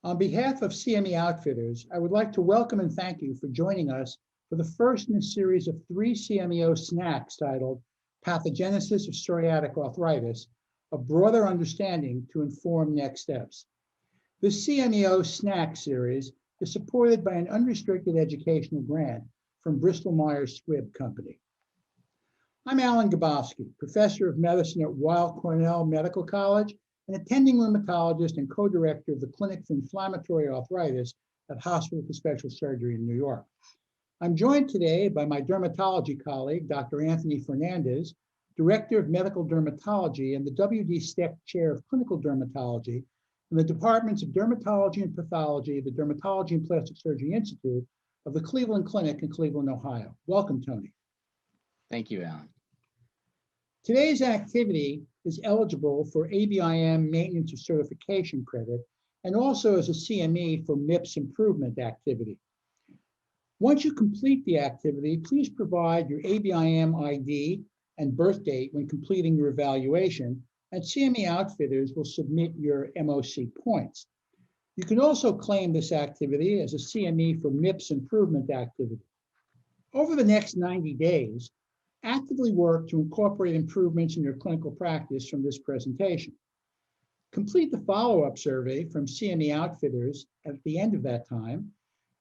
On behalf of CME Outfitters, I would like to welcome and thank you for joining us for the first in a series of 3 CMEO snacks titled Pathogenesis of Psoriatic Arthritis, a broader understanding to inform next steps. The CMEO snack series is supported by an unrestricted educational grant from Bristol Myers Squibb Company. I'm Alan Gabowski, professor of medicine at Weill Cornell Medical College, an attending rheumatologist and co-director of the Clinic for Inflammatory Arthritis at Hospital for Special Surgery in New York. I'm joined today by my dermatology colleague, Dr. Anthony Fernandez, Director of Medical Dermatology and the W.D. Steck Chair of Clinical Dermatology in the Departments of Dermatology and Pathology of the Dermatology and Plastic Surgery Institute of the Cleveland Clinic in Cleveland, Ohio. Welcome, Tony. Thank you, Alan. Today's activity is eligible for ABIM Maintenance of Certification credit and also as a CME for MIPS improvement activity. Once you complete the activity, please provide your ABIM ID and birth date when completing your evaluation, and CME Outfitters will submit your MOC points. You can also claim this activity as a CME for MIPS improvement activity. Over the next 90 days, actively work to incorporate improvements in your clinical practice from this presentation. Complete the follow-up survey from CME Outfitters at the end of that time,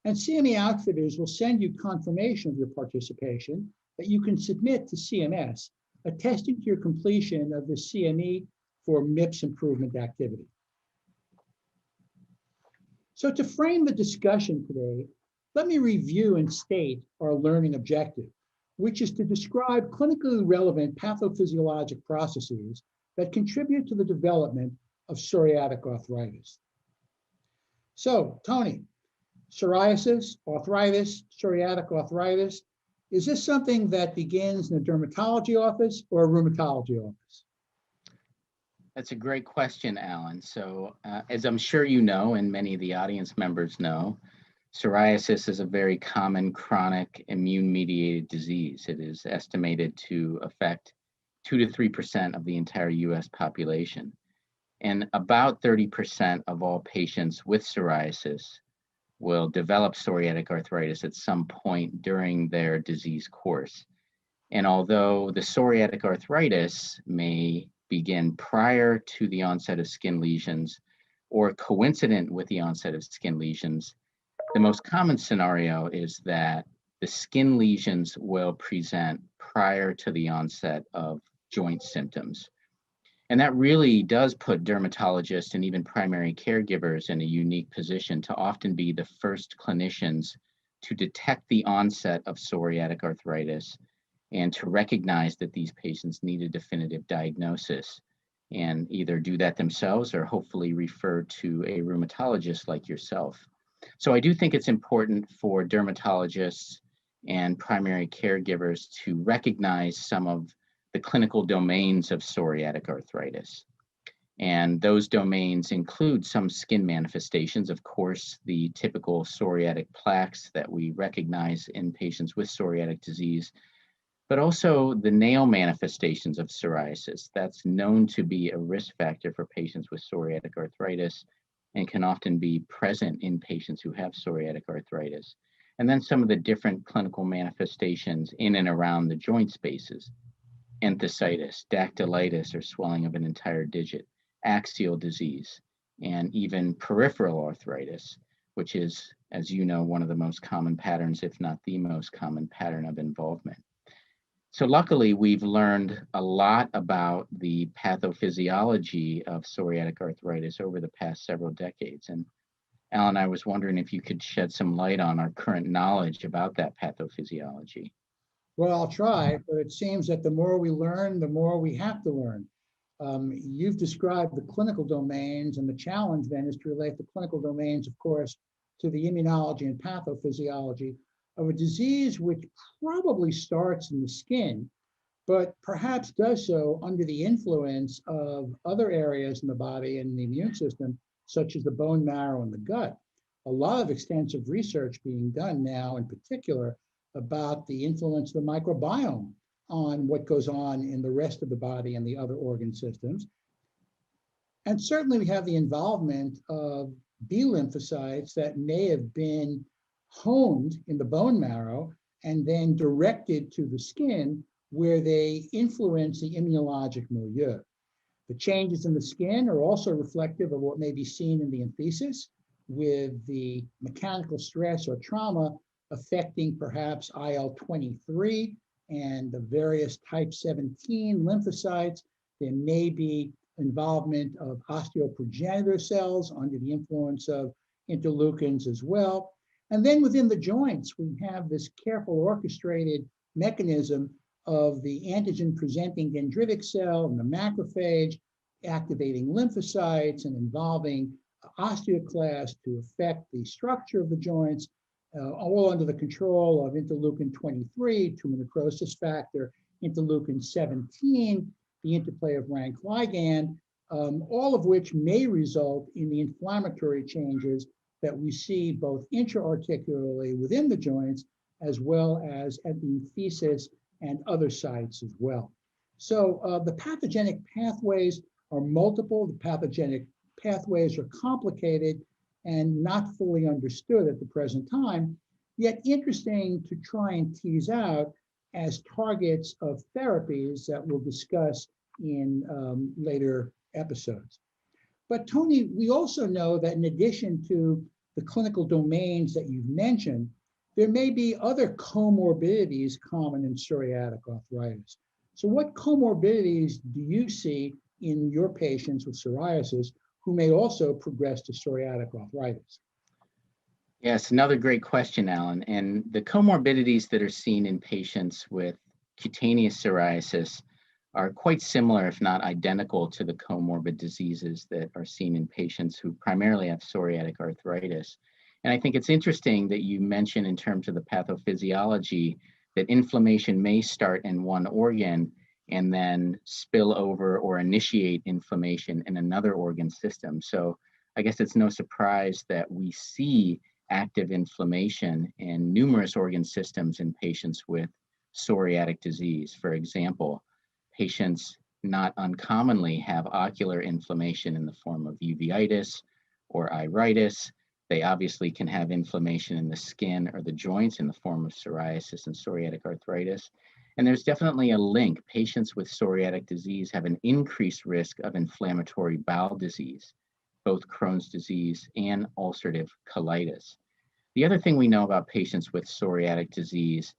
and CME Outfitters will send you confirmation of your participation that you can submit to CMS, attesting to your completion of the CME for MIPS improvement activity. So to frame the discussion today, let me review and state our learning objective, which is to describe clinically relevant pathophysiologic processes that contribute to the development of psoriatic arthritis. So, Tony, psoriasis, arthritis, psoriatic arthritis, is this something that begins in a dermatology office or a rheumatology office? That's a great question, Alan. So as I'm sure you know, and many of the audience members know, psoriasis is a very common chronic immune-mediated disease. It is estimated to affect 2 to 3% of the entire US population. And about 30% of all patients with psoriasis will develop psoriatic arthritis at some point during their disease course. And although the psoriatic arthritis may begin prior to the onset of skin lesions or coincident with the onset of skin lesions, the most common scenario is that the skin lesions will present prior to the onset of joint symptoms. And that really does put dermatologists and even primary caregivers in a unique position to often be the first clinicians to detect the onset of psoriatic arthritis and to recognize that these patients need a definitive diagnosis and either do that themselves or hopefully refer to a rheumatologist like yourself. So I do think it's important for dermatologists and primary caregivers to recognize some of the clinical domains of psoriatic arthritis. And those domains include some skin manifestations, of course, the typical psoriatic plaques that we recognize in patients with psoriatic disease, but also the nail manifestations of psoriasis. That's known to be a risk factor for patients with psoriatic arthritis and can often be present in patients who have psoriatic arthritis. And then some of the different clinical manifestations in and around the joint spaces: enthesitis, dactylitis, or swelling of an entire digit, axial disease, and even peripheral arthritis, which is, as you know, one of the most common patterns, if not the most common pattern of involvement. So luckily, we've learned a lot about the pathophysiology of psoriatic arthritis over the past several decades. And Alan, I was wondering if you could shed some light on our current knowledge about that pathophysiology. Well, I'll try, but it seems that the more we learn, the more we have to learn. You've described the clinical domains, and the challenge then is to relate the clinical domains, of course, to the immunology and pathophysiology of a disease which probably starts in the skin, but perhaps does so under the influence of other areas in the body and the immune system, such as the bone marrow and the gut. A lot of extensive research being done now, in particular, about the influence of the microbiome on what goes on in the rest of the body and the other organ systems. And certainly we have the involvement of B lymphocytes that may have been honed in the bone marrow and then directed to the skin where they influence the immunologic milieu. The changes in the skin are also reflective of what may be seen in the enthesis, with the mechanical stress or trauma affecting perhaps IL-23 and the various type 17 lymphocytes. There may be involvement of osteoprogenitor cells under the influence of interleukins as well. And then within the joints, we have this careful orchestrated mechanism of the antigen-presenting dendritic cell and the macrophage activating lymphocytes and involving osteoclasts to affect the structure of the joints, all under the control of interleukin 23, tumor necrosis factor, interleukin 17, the interplay of rank ligand, all of which may result in the inflammatory changes that we see both intra-articularly within the joints, as well as at the enthesis and other sites as well. So the pathogenic pathways are multiple. The pathogenic pathways are complicated and not fully understood at the present time, yet interesting to try and tease out as targets of therapies that we'll discuss in later episodes. But Tony, we also know that in addition to the clinical domains that you've mentioned, there may be other comorbidities common in psoriatic arthritis. So what comorbidities do you see in your patients with psoriasis who may also progress to psoriatic arthritis? Yes, another great question, Alan. And the comorbidities that are seen in patients with cutaneous psoriasis are quite similar, if not identical, to the comorbid diseases that are seen in patients who primarily have psoriatic arthritis. And I think it's interesting that you mention in terms of the pathophysiology that inflammation may start in one organ and then spill over or initiate inflammation in another organ system. So I guess it's no surprise that we see active inflammation in numerous organ systems in patients with psoriatic disease. For example, patients not uncommonly have ocular inflammation in the form of uveitis or iritis. They obviously can have inflammation in the skin or the joints in the form of psoriasis and psoriatic arthritis. And there's definitely a link. Patients with psoriatic disease have an increased risk of inflammatory bowel disease, both Crohn's disease and ulcerative colitis. The other thing we know about patients with psoriatic disease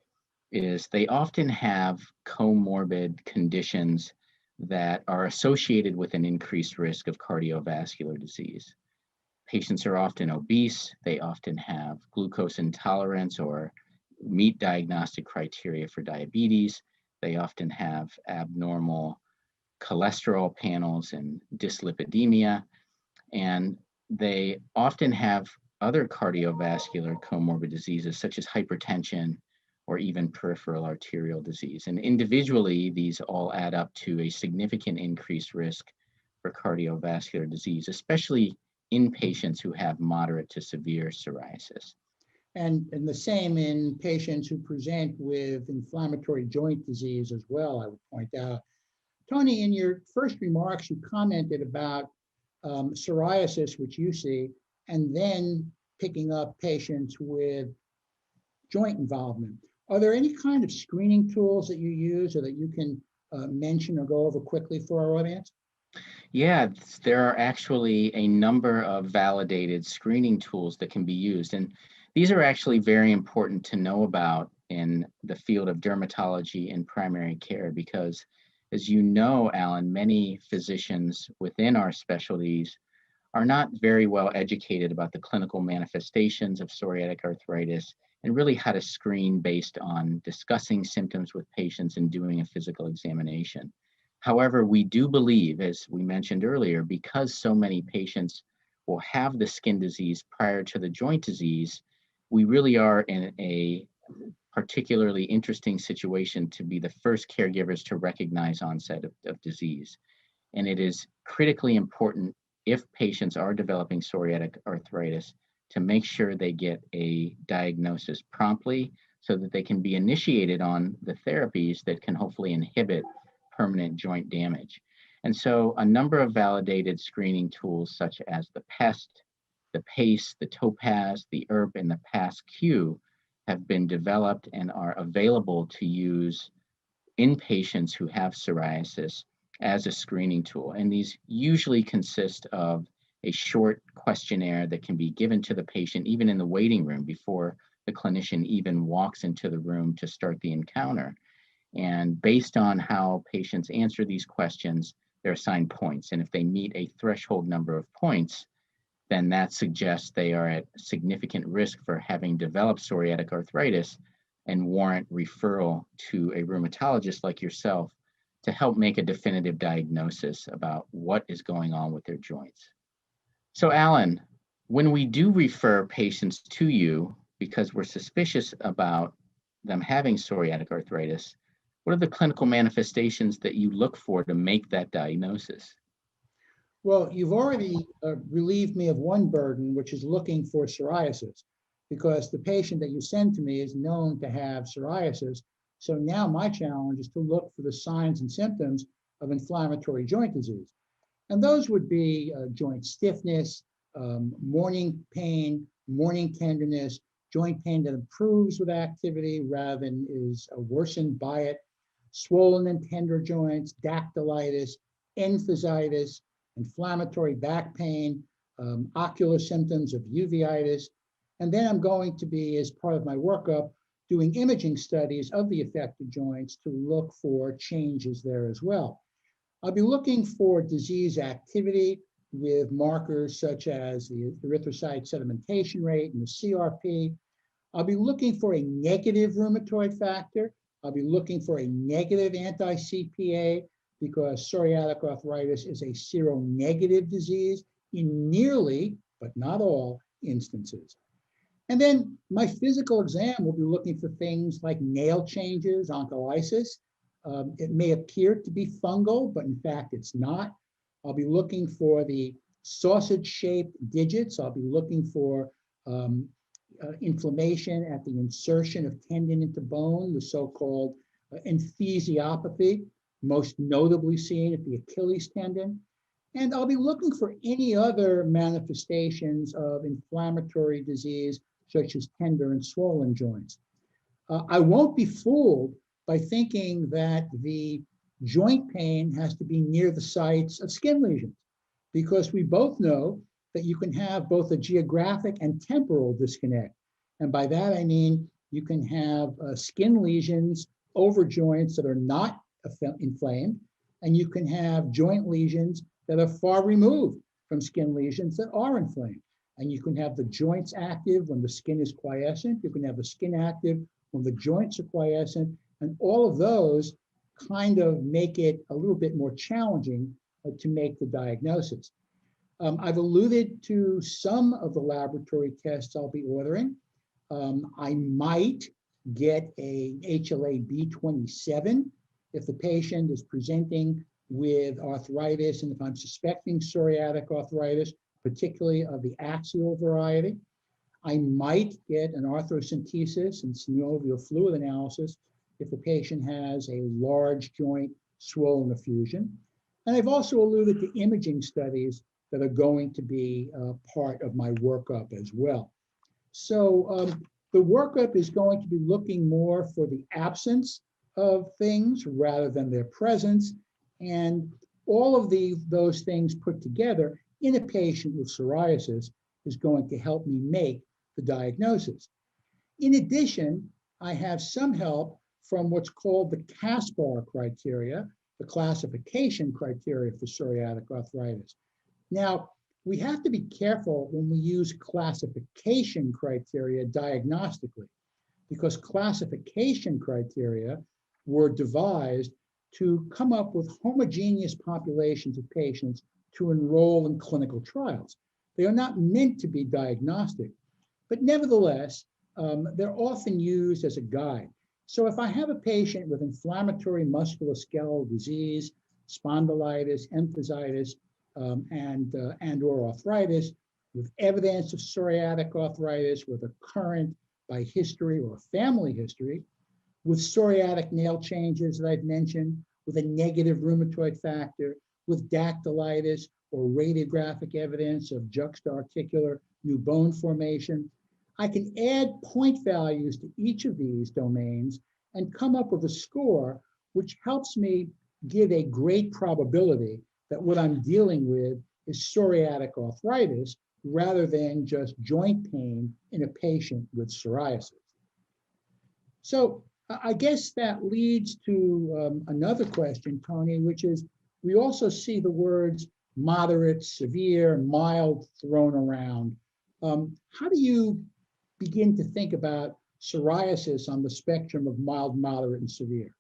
is they often have comorbid conditions that are associated with an increased risk of cardiovascular disease. Patients are often obese. They often have glucose intolerance or meet diagnostic criteria for diabetes. They often have abnormal cholesterol panels and dyslipidemia. And they often have other cardiovascular comorbid diseases such as hypertension or even peripheral arterial disease. And individually, these all add up to a significant increased risk for cardiovascular disease, especially in patients who have moderate to severe psoriasis. And the same in patients who present with inflammatory joint disease as well, I would point out. Tony, in your first remarks, you commented about psoriasis, which you see, and then picking up patients with joint involvement. Are there any kind of screening tools that you use or that you can mention or go over quickly for our audience? Yeah, there are actually a number of validated screening tools that can be used. And these are actually very important to know about in the field of dermatology and primary care because, as you know, Alan, many physicians within our specialties are not very well educated about the clinical manifestations of psoriatic arthritis and really how to screen based on discussing symptoms with patients and doing a physical examination. However, we do believe, as we mentioned earlier, because so many patients will have the skin disease prior to the joint disease, we really are in a particularly interesting situation to be the first caregivers to recognize onset of disease. And it is critically important if patients are developing psoriatic arthritis to make sure they get a diagnosis promptly so that they can be initiated on the therapies that can hopefully inhibit permanent joint damage. And so a number of validated screening tools such as the PEST, the PACE, the TOPAZ, the ERP, and the PASQ have been developed and are available to use in patients who have psoriasis as a screening tool. And these usually consist of a short questionnaire that can be given to the patient even in the waiting room before the clinician even walks into the room to start the encounter. And based on how patients answer these questions, they're assigned points. And if they meet a threshold number of points, then that suggests they are at significant risk for having developed psoriatic arthritis and warrant referral to a rheumatologist like yourself to help make a definitive diagnosis about what is going on with their joints. So Alan, when we do refer patients to you because we're suspicious about them having psoriatic arthritis, what are the clinical manifestations that you look for to make that diagnosis? Well, you've already relieved me of one burden, which is looking for psoriasis, because the patient that you send to me is known to have psoriasis. So now my challenge is to look for the signs and symptoms of inflammatory joint disease. And those would be joint stiffness, morning pain, morning tenderness, joint pain that improves with activity rather than is worsened by it, swollen and tender joints, dactylitis, enthesitis, inflammatory back pain, ocular symptoms of uveitis. And then I'm going to be, as part of my workup, doing imaging studies of the affected joints to look for changes there as well. I'll be looking for disease activity with markers such as the erythrocyte sedimentation rate and the CRP. I'll be looking for a negative rheumatoid factor. I'll be looking for a negative anti-CPA because psoriatic arthritis is a seronegative disease in nearly, but not all, instances. And then my physical exam will be looking for things like nail changes, oncholysis. It may appear to be fungal, but in fact it's not. I'll be looking for the sausage-shaped digits. I'll be looking for inflammation at the insertion of tendon into bone, the so-called enthesiopathy, most notably seen at the Achilles tendon. And I'll be looking for any other manifestations of inflammatory disease, such as tender and swollen joints. I won't be fooled by thinking that the joint pain has to be near the sites of skin lesions, because we both know that you can have both a geographic and temporal disconnect. And by that, I mean you can have skin lesions over joints that are not inflamed, and you can have joint lesions that are far removed from skin lesions that are inflamed. And you can have the joints active when the skin is quiescent. You can have the skin active when the joints are quiescent. And all of those kind of make it a little bit more challenging to make the diagnosis. I've alluded to some of the laboratory tests I'll be ordering. I might get a HLA-B27 if the patient is presenting with arthritis and if I'm suspecting psoriatic arthritis, particularly of the axial variety. I might get an arthrocentesis and synovial fluid analysis if the patient has a large joint swollen effusion. And I've also alluded to imaging studies that are going to be part of my workup as well. So the workup is going to be looking more for the absence of things rather than their presence. And all of those things put together in a patient with psoriasis is going to help me make the diagnosis. In addition, I have some help from what's called the CASPAR criteria, the classification criteria for psoriatic arthritis. Now, we have to be careful when we use classification criteria diagnostically, because classification criteria were devised to come up with homogeneous populations of patients to enroll in clinical trials. They are not meant to be diagnostic, but nevertheless, they're often used as a guide. So if I have a patient with inflammatory musculoskeletal disease, spondylitis, enthesitis, and or arthritis, with evidence of psoriatic arthritis, with a current by history or family history, with psoriatic nail changes that I've mentioned, with a negative rheumatoid factor, with dactylitis or radiographic evidence of juxtaarticular new bone formation. I can add point values to each of these domains and come up with a score, which helps me give a great probability that what I'm dealing with is psoriatic arthritis rather than just joint pain in a patient with psoriasis. So I guess that leads to another question, Tony, which is we also see the words moderate, severe, mild thrown around. How do you begin to think about psoriasis on the spectrum of mild, moderate, and severe?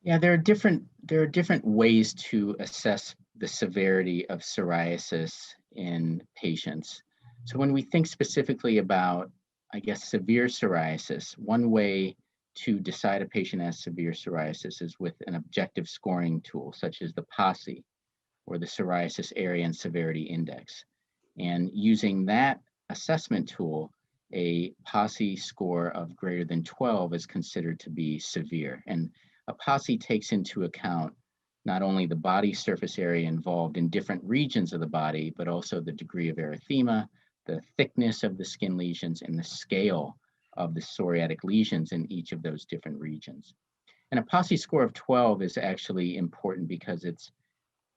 Yeah, there are different ways to assess the severity of psoriasis in patients. So when we think specifically about, I guess, severe psoriasis, one way to decide a patient has severe psoriasis is with an objective scoring tool, such as the PASI, or the Psoriasis Area and Severity Index. And using that assessment tool, a PASI score of greater than 12 is considered to be severe. And a PASI takes into account not only the body surface area involved in different regions of the body, but also the degree of erythema, the thickness of the skin lesions, and the scale of the psoriatic lesions in each of those different regions. And a PASI score of 12 is actually important because it's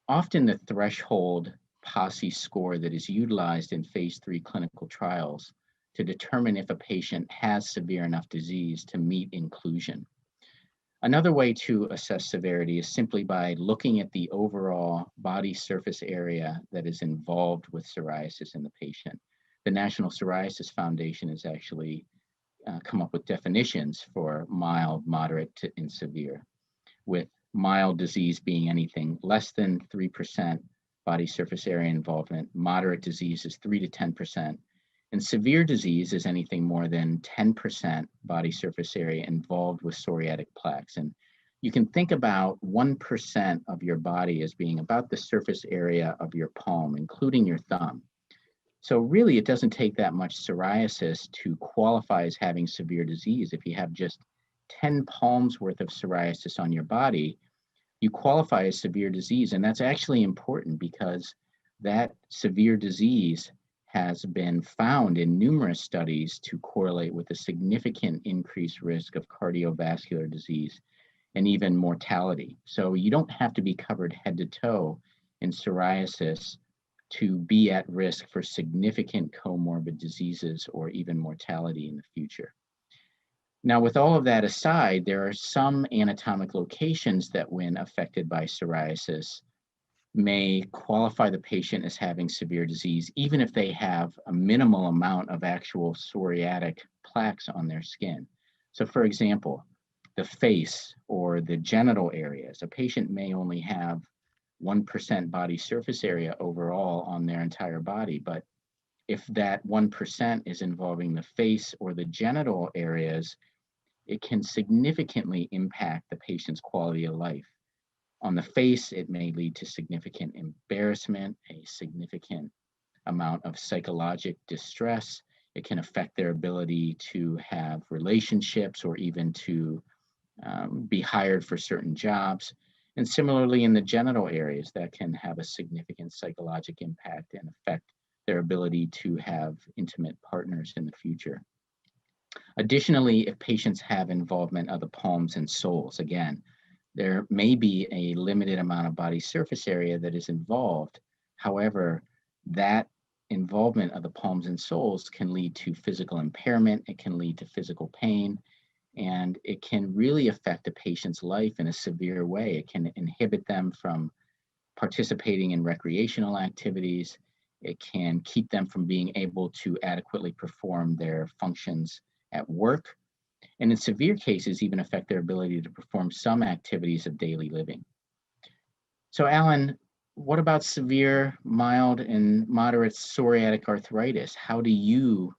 often the threshold PASI score that is utilized in phase 3 clinical trials to determine if a patient has severe enough disease to meet inclusion. Another way to assess severity is simply by looking at the overall body surface area that is involved with psoriasis in the patient. The National Psoriasis Foundation has actually come up with definitions for mild, moderate, and severe, with mild disease being anything less than 3% body surface area involvement, moderate disease is 3 to 10%, and severe disease is anything more than 10% body surface area involved with psoriatic plaques. And you can think about 1% of your body as being about the surface area of your palm, including your thumb. So really, it doesn't take that much psoriasis to qualify as having severe disease. If you have just 10 palms worth of psoriasis on your body, you qualify as severe disease. And that's actually important because that severe disease has been found in numerous studies to correlate with a significant increased risk of cardiovascular disease and even mortality. So you don't have to be covered head to toe in psoriasis to be at risk for significant comorbid diseases or even mortality in the future. Now, with all of that aside, there are some anatomic locations that, when affected by psoriasis, may qualify the patient as having severe disease, even if they have a minimal amount of actual psoriatic plaques on their skin. So for example, the face or the genital areas, a patient may only have 1% body surface area overall on their entire body, but if that 1% is involving the face or the genital areas, it can significantly impact the patient's quality of life. On the face, it may lead to significant embarrassment, a significant amount of psychological distress. It can affect their ability to have relationships or even to be hired for certain jobs. And similarly, in the genital areas, that can have a significant psychological impact and affect their ability to have intimate partners in the future. Additionally, if patients have involvement of the palms and soles, again, there may be a limited amount of body surface area that is involved. However, that involvement of the palms and soles can lead to physical impairment, it can lead to physical pain, and it can really affect a patient's life in a severe way. It can inhibit them from participating in recreational activities. It can keep them from being able to adequately perform their functions at work, and in severe cases, even affect their ability to perform some activities of daily living. So Alan, what about severe, mild, and moderate psoriatic arthritis? How do you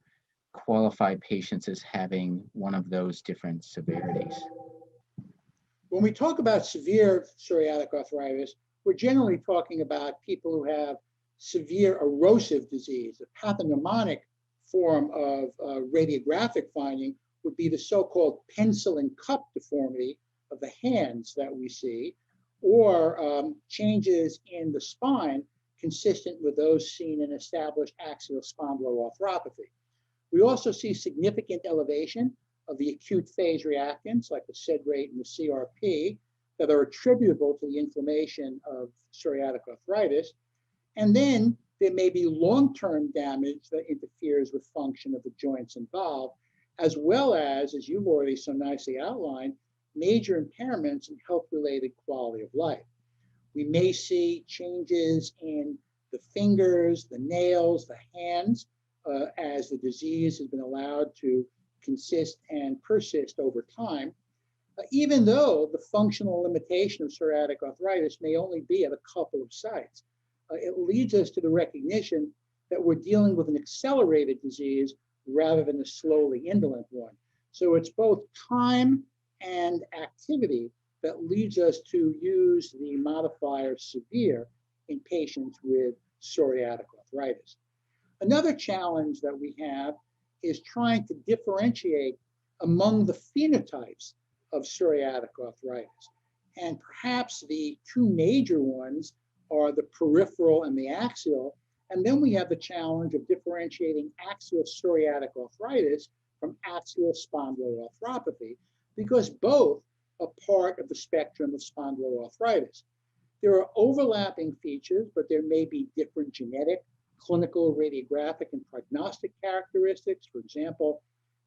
qualify patients as having one of those different severities? When we talk about severe psoriatic arthritis, we're generally talking about people who have severe erosive disease. A pathognomonic form of radiographic finding would be the so-called pencil and cup deformity of the hands that we see, or changes in the spine consistent with those seen in established axial spondyloarthropathy. We also see significant elevation of the acute phase reactants like the SED rate and the CRP that are attributable to the inflammation of psoriatic arthritis. And then there may be long-term damage that interferes with function of the joints involved, as well as you've already so nicely outlined, major impairments in health-related quality of life. We may see changes in the fingers, the nails, the hands, as the disease has been allowed to consist and persist over time, even though the functional limitation of psoriatic arthritis may only be at a couple of sites. It leads us to the recognition that we're dealing with an accelerated disease rather than a slowly indolent one. So it's both time and activity that leads us to use the modifier severe in patients with psoriatic arthritis. Another challenge that we have is trying to differentiate among the phenotypes of psoriatic arthritis. And perhaps the two major ones are the peripheral and the axial. And then we have the challenge of differentiating axial psoriatic arthritis from axial spondyloarthropathy, because both are part of the spectrum of spondyloarthritis. There are overlapping features, but there may be different genetic, clinical, radiographic, and prognostic characteristics. For example,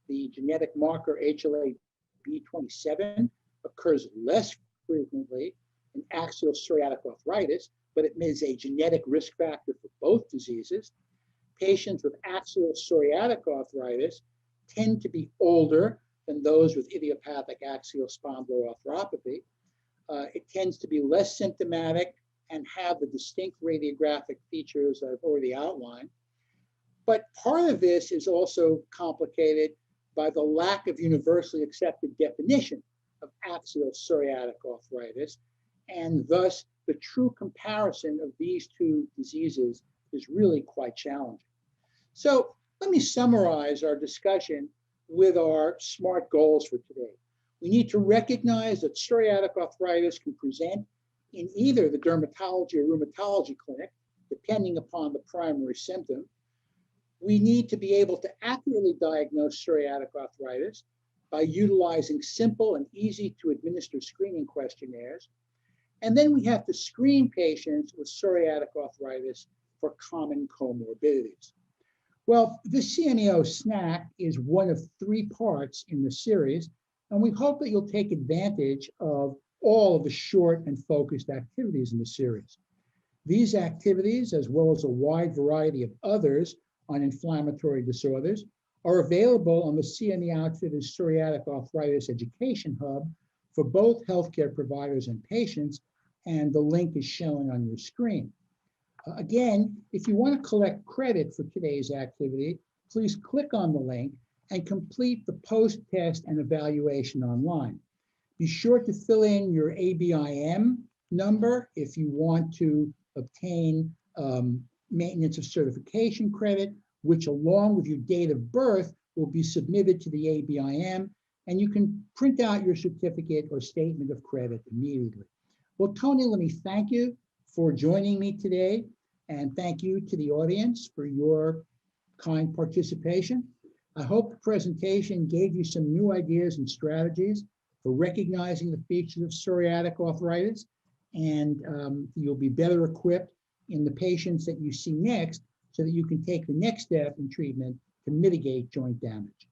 the genetic marker HLA-B27 occurs less frequently in axial psoriatic arthritis, but it is a genetic risk factor for both diseases. Patients with axial psoriatic arthritis tend to be older than those with idiopathic axial spondyloarthropathy. It tends to be less symptomatic and have the distinct radiographic features that I've already outlined. But part of this is also complicated by the lack of universally accepted definition of axial psoriatic arthritis, and thus the true comparison of these two diseases is really quite challenging. So let me summarize our discussion with our SMART goals for today. We need to recognize that psoriatic arthritis can present in either the dermatology or rheumatology clinic, depending upon the primary symptom. We need to be able to accurately diagnose psoriatic arthritis by utilizing simple and easy to administer screening questionnaires. And then we have to screen patients with psoriatic arthritis for common comorbidities. Well, this CMEO snack is one of 3 parts in the series, and we hope that you'll take advantage of all of the short and focused activities in the series. These activities, as well as a wide variety of others on inflammatory disorders, are available on the CME Outfitters Psoriatic Arthritis Education Hub for both healthcare providers and patients, and the link is shown on your screen. Again, if you want to collect credit for today's activity, please click on the link and complete the post-test and evaluation online. Be sure to fill in your ABIM number if you want to obtain maintenance of certification credit, which along with your date of birth will be submitted to the ABIM, and you can print out your certificate or statement of credit immediately. Well, Tony, let me thank you for joining me today, and thank you to the audience for your kind participation. I hope the presentation gave you some new ideas and strategies for recognizing the features of psoriatic arthritis, and you'll be better equipped in the patients that you see next so that you can take the next step in treatment to mitigate joint damage.